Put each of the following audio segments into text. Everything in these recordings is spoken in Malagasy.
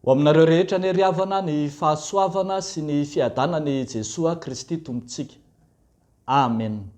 Ho aminareo rehetra ny riavana ny fahasoavana sy ny fiadanany Jesosy Kristy tompontsika. Amen.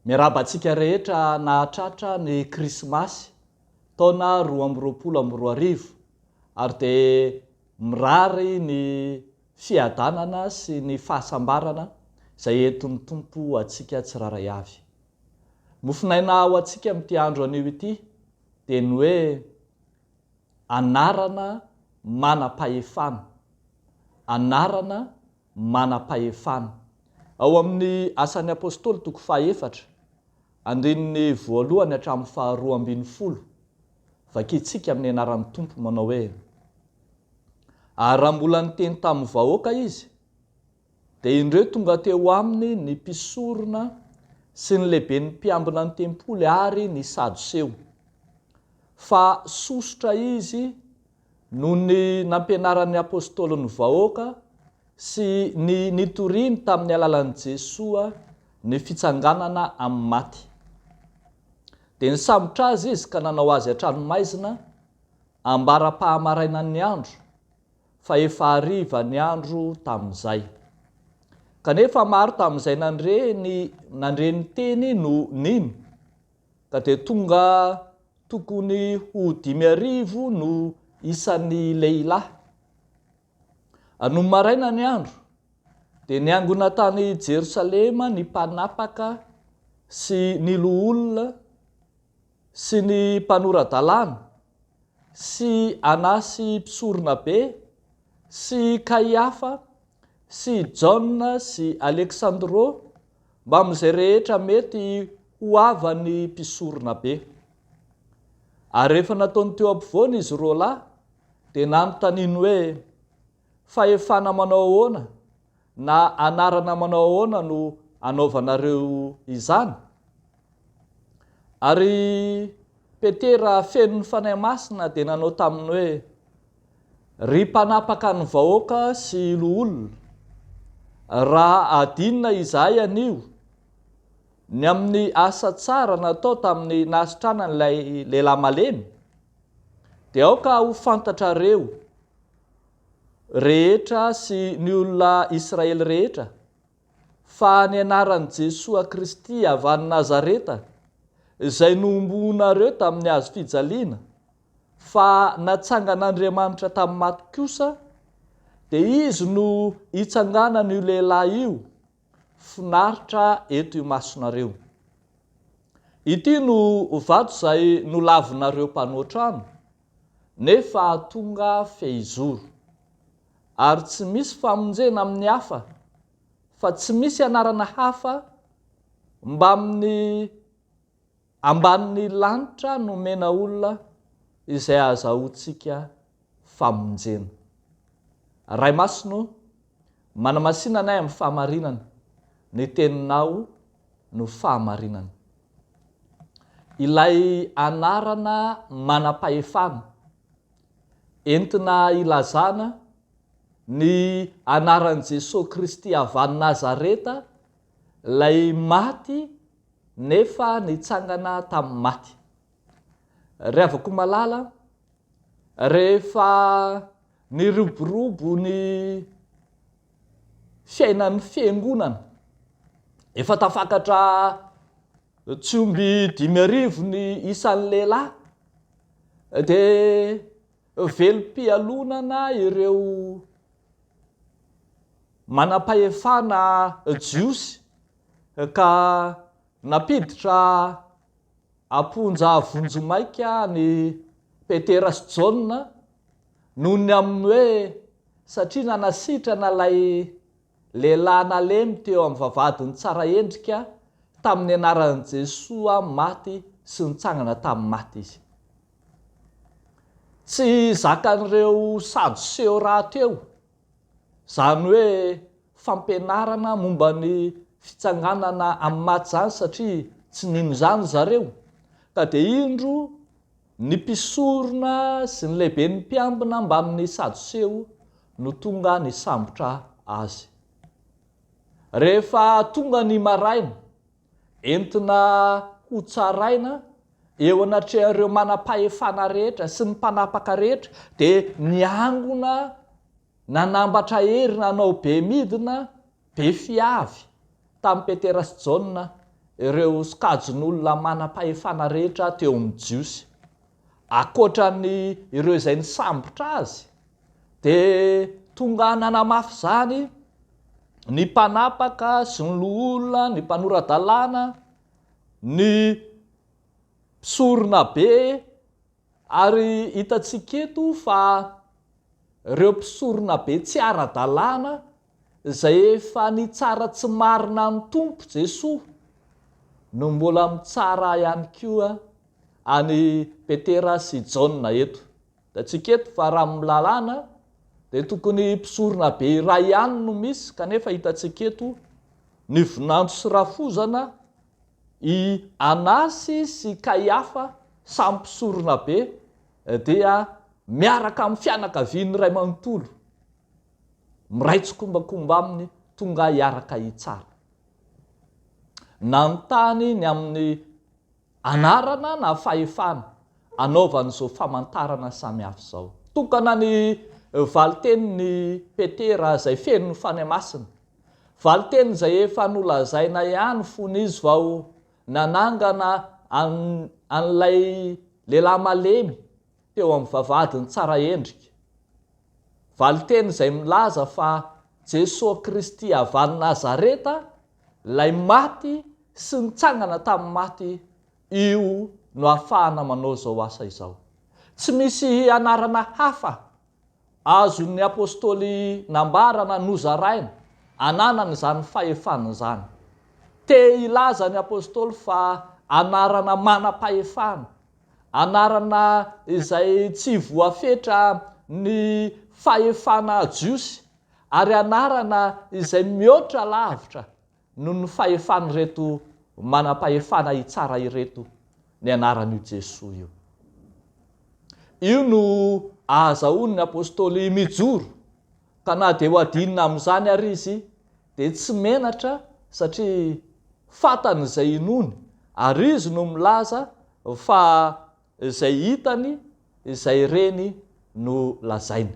Miarabantsika rehetra nahatratra ny Krismasy taona 2024 ary dia mirary ny fiadanana sy ny fahasambarana izay entin'ny Tompo atsika tsiraray avy. Mofinaina ho atsika amin'ity andro anio ity dia ny hoe anarana manam-pahefana. Anarana manam-pahefana. Ao amin'ny asan'ny apôstôly toko 4 andininy 1 hatramin'ny 12. Vakitsika amin'ny anaran'ny Tompo manao hoe: ary raha mbola niteny tamin'ny vahoaka izy, dia indreo tonga teo aminy ny mpisorona sy ny lehiben'ny mpiambina ny tempoly ary ny sadoseo. Fa sosotra izy noho ny nampianaran'ny apôstôly ny vahoaka sy ny nitoriany tamin'ny alalan'i Jesosy ny fitsanganana amin'ny maty. Dia nisambotra azy izy ka nanao azy hatranomaizina ambara-pahamaraina ny andro, fa efa hariva ny andro tamin'izay. Kanefa maro tamin'izay nandre ny teny no nino, ka dia tonga tokony ho 5,000 no isan'ny lehilahy. No maraina ny andro dia niangona tany Jerosalema ny mpanapaka sy ny loholona sy ny mpanoradalàna sy Anasy mpisorona be sy Kaiafa sy Jaona sy Aleksandrô mba amin'izay rehetra mety ho avany mpisorona be. Ary rehefa nataony teo ampovoany izy roalahy dia nanontaniany hoe: fahefana manao ahoana na anarana manao ahoana no anaovanareo izany? Ary Petera feno ny fanahy masina dia nanao taminy hoe: ry mpanapaka ny vahoaka sy loholona, raha adinina izahay anio ny amin'ny asa tsara natao tamin'ny nasitrana n'ilay lehilahy malemy, dia aoka ho fantatrareo rehetra sy ny olona Israely rehetra fa ny anaran'i Jesosy Kristy avy any Nazareta izay nomboanareo tamin'ny hazo fijaliana fa natsangan'Andriamanitra tamin'ny maty kosa, dia izy no hitsanganan'io lehilahy io finaritra eto imasonareo. Ity no vato izay nolavinareo mpanoatrano, nefa tonga fehizoro. Ary tsy misy famonjena amin'ny hafa, fa tsy misy anarana hafa mba ambanin'ny lanitra nomena olona izay ahazoantsika famonjena. Ray masino, manamasinanay amin'ny fahamarinana, ny teninao no fahamarinana. Ilay anarana manam-pahefana entina ilazana ny anaran'i Jesosy Kristy avy any Nazareta, ilay maty nefa nitsangana tamin'ny maty. Rehavako malala, rehefa niroborobo ny fiainan'ny fiangonana, efa tafakatra tsy omby 5,000 ny isan'ny lehilahy, dia velom-pialonana ireo manam-pahefana jiosy ka napiditra amponja vonjomaika ny Petera sy Jaona noho ny amin'ny hoe satria nanasitrana ilay lehilahy nalemy teo amin'ny vavahadiny tsara endrika tamin'ny anaran'i Jesosy maty sy nitsangana tamin'ny maty izy. Tsy zakan'ireo sadoseo raha teo, izany hoe fampianarana momba ny fitsanganana amin'ny maty izany satria tsy nino izany zareo, ka dia indro ny mpisorona sy ny lehiben'ny mpiambina mba amin'ny sadoseo no tonga ny sambotra azy. Rehefa tonga ny maraina entina ho tsaraina eo anatrehan'ireo manam-pahefana rehetra sy ny mpanapaka rehetra dia niangona nanambatra hery nanao be midina be fiavy tamin'ny Petera sy Jaona ireo sokajin'olona manam-pahefana rehetra teo amin'ny jiosy. Akoatran'ny ireo izay nisambotra azy dia tonga nanamafy zany ny mpanapaka sy ny loholona, ny mpanorandalàna, ny mpisorona be, ary hitantsika eto fa ireo mpisorona be tsy ara-dalàna izay efa nitsara tsy marina ny Tompo Jesoa no mbola mitsara ihany koa any Petera sy Jaona eto. Hitantsika eto fa raha milalàna dia tokony mpisorona be iray ihany no misy, kanefa hitantsika eto ny Vinantso sy Rafozana, i Anasy sy Kaiafa samy mpisorona be dia miaraka amin'ny fianakavian'ny ray manontolo miraitsokombakomba aminy tonga hiaraka hitsara. Nanontany ny amin'ny anarana na fahefana anaovan'izao famantarana samihafa izao. Tokana ny valitenin'ny Petera izay feno ny fanahy masina, valiteny izay efa nolazaina ihany fony izy vao nanangana an'ilay lehilahy malemy teo amin'ny vavahadiny tsara endrika. Valiteny izay milaza fa Jesosy Kristy avy any Nazareta, lay maty sy nitsangana tamin'ny maty, io no ahafahana manao izao asa izao. Tsy misy anarana hafa azon'ny apôstôly nambarana nozaraina ananana izany fahefana izany. Te ilaza ny apôstôly fa anarana manam-pahefana, anarana izay tsy voafetra ny fahefana jiosy, ary anarana izay mihoatra lavitra noho ny fahefana manam-pahefana hitsara ireto, ny anaran'io Jesoa io. Io no ahazahoany apôstôly mijoro, ka na dia ho adinina amin'izany ary izy dia tsy menatra satria fatany izay inony, ary izy no milaza fa izay hitany, izay reny no lazainy.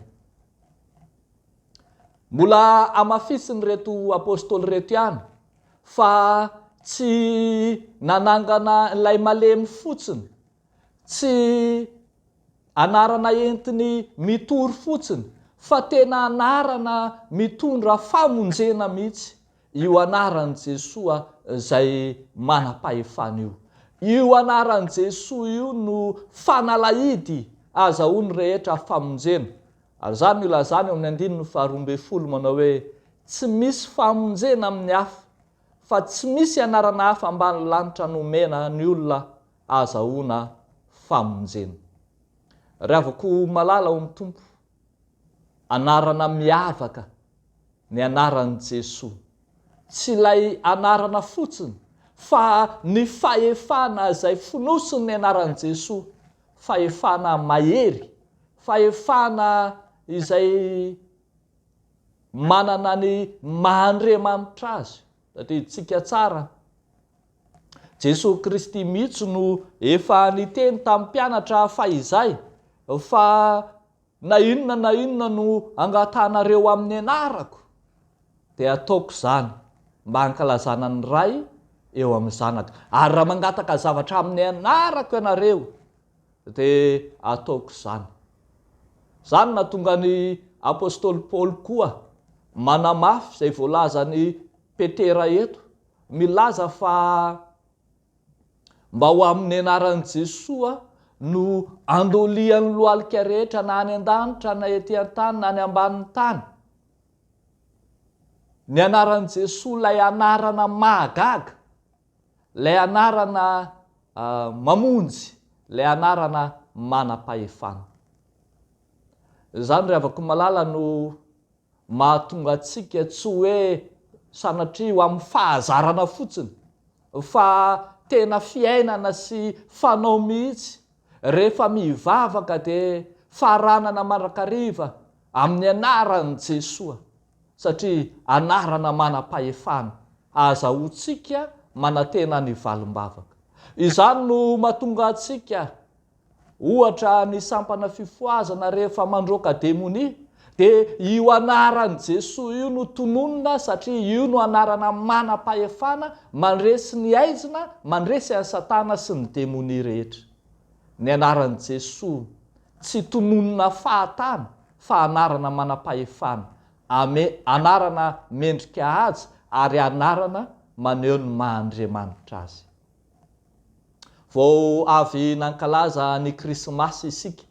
Mbola amafisiny reto apôstôly reto ihany fa tsy nanangana ilay malemy fotsiny, tsy anarana entiny mitory fotsiny, fa tena anarana mitondra famonjena mihitsy, io anaran'i Jesoa izay manam-pahefana io. Io anaran'i Jesoa io no fanalahidy ahazahoany rehetra famonjena. Ary zany ilazany amin'ny 12 manao hoe tsy misy famonjena amin'ny hafa, fa tsy misy anarana hafa ambany lanitra nomena ny olona ahazahoana famonjena. Ravako malala ao amin'ny Tompo, anarana miavaka ny anaran'i Jesoa, tsy ilay anarana fotsiny, fa ny fahefana izay fonosiny ny anaran'i Jesoa, fahefana mahery, fahefana izay manana ny mahandriamanitra azy. Satria tsika tsara, Jesosy Kristy mihitsy no efa niteny tamin'ny mpianatra fahizay fa na inona no angatanareo amin'ny anarako dia ataoko izany mba hankalazana ny ray eo amin'ny zanaka. Ary raha mangataka zavatra amin'ny anarako ianareo dia ataoko izany. Izany na tonga ny apôstôly Paoly koa manamafy izay voalazany Petera eto, milaza fa mba ho amin'ny anaran'i Jesoa no andolian'ny lohalika rehetra na any an-danitra na ety an-tany na any ambanin'ny tany. Ny anaran'i Jesoa ilay anarana mahagaga, ilay anarana mamonjy, ilay anarana manam-pahefana. Izany ravako malala no mahatonga antsika tsy hoe sanatria ho amin'ny fahazarana fotsiny, fa tena fiainana sy fanao mihitsy rehefa mivavaka dia faranana mandrakariva amin'ny anaran'i Jesoa, satria anarana manam-pahefana ahazahoantsika manantena ny valim-bavaka. Izany no mahatonga antsika ohatra ny sampana fifoazana rehefa mandroaka demonia, dia io anaran'i Jesoa io no tononona, satria io no anarana manam-pahefana mandresy ny aizina, mandresy an'ny Satana sy ny demonia rehetra. Ny anaran'i Jesoa tsy tononona fahatana fa anarana manam-pahefana, anarana mendrika azy ary anarana maneho ny maha-Andriamanitra azy. Vao avy nankalaza ny Krismasy isika,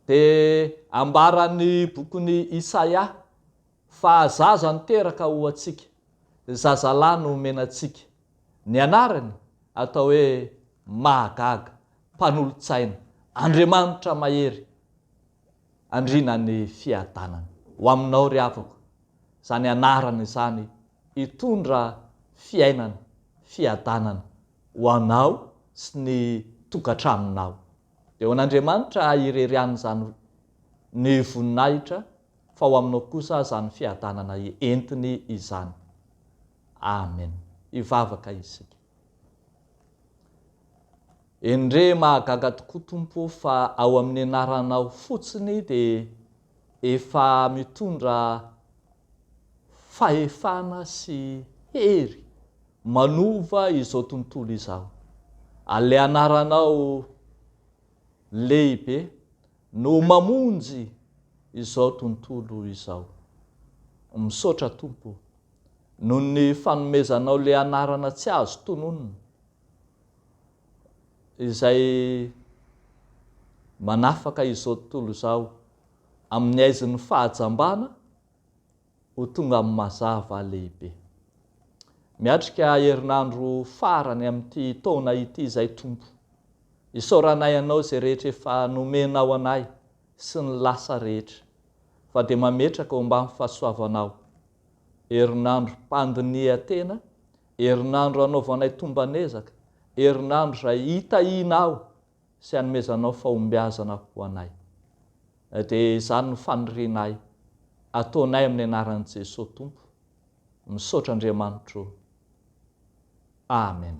dia ambaran'ny bokiny Isaia fa zaza niteraka ho antsika, zazalahy no omenantsika. Ny anarany atao hoe Mahagaga, mpanolotsaina, Andriamanitra mahery, andrinany fiadanana. Ho aminao ry havako, zany anarana izany hitondra fiainana, fiadanana ho anao sy ny tokantraminao. Dia ho an'Andriamanitra ireriany izany ny voninahitra, fa ho aminao kosa zany fiadanana entiny izany. Amen. Hivavaka isika. Endre mahagaga tokoa Tompo, fa ao amin'ny anaranao fotsiny dia efa mitondra fahefana sy hery manova izao tontolo izao. Ale anaranao lehibe no mamonjy izao tontolo izao. Misaotra Tompo noho ny fanomezanao le anarana tsy azo tononona, izay manafaka izao tontolo izao amin'ny aizin'ny fahajambana ho tonga amin'ny mazava lehibe. Miatrika herinandro farany amin'ity taona ity izay Tompo, isaoranay anao izay rehetra efa nomenao anay sy ny lasa rehetra, fa dia mametraka ao ambany fahasoavanao. Herinandro mpandinia tena, herinandro anaovanay tombanezaka, herinandro izay hitahianao sy hanomezanao fahombiazana ho anay. Dia izany no fanorinay, ataonay amin'ny anaran'i Jesosy Tompo. Misaotra Andriamanitra. Amen.